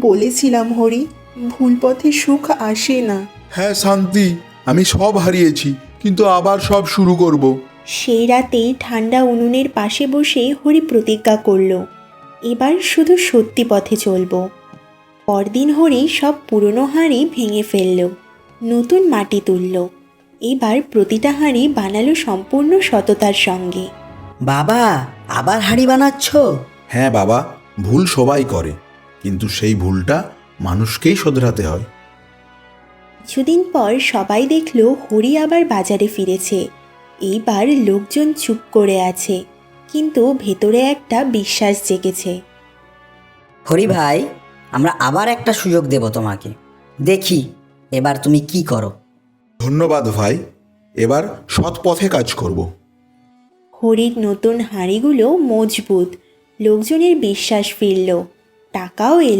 বলেছিলাম হরি, ভুল পথে সুখ আসে না। হ্যাঁ শান্তি, আমি সব হারিয়েছি, কিন্তু আবার সব শুরু করব। সেই রাতেই ঠান্ডা উনুনের পাশে বসে হরি প্রতিজ্ঞা করল, এবার শুধু সত্যি পথে চলব। পরদিন হরি সব পুরনো হাঁড়ি ভেঙে ফেলল, নতুন মাটি তুলল। এবার প্রতিটা হাঁড়ি বানালো সম্পূর্ণ সততার সঙ্গে। বাবা, আবার হাঁড়ি বানাচ্ছ? হ্যাঁ বাবা, ভুল সবাই করে, কিন্তু সেই ভুলটা মানুষকেই শোধরাতে হয়। কিছুদিন পর সবাই দেখলো হরি আবার বাজারে ফিরেছে। এইবার লোকজন চুপ করে আছে, কিন্তু ভেতরে একটা বিশ্বাস জেগেছে। হরি ভাই, আমরা আবার একটা সুযোগ দেব তোমাকে, দেখি এবার তুমি কি করো। ধন্যবাদ ভাই, এবার সৎ পথে কাজ করব। হরির নতুন হাঁড়িগুলো মজবুত, লোকজনের বিশ্বাস ফিরল, টাকাও এলো।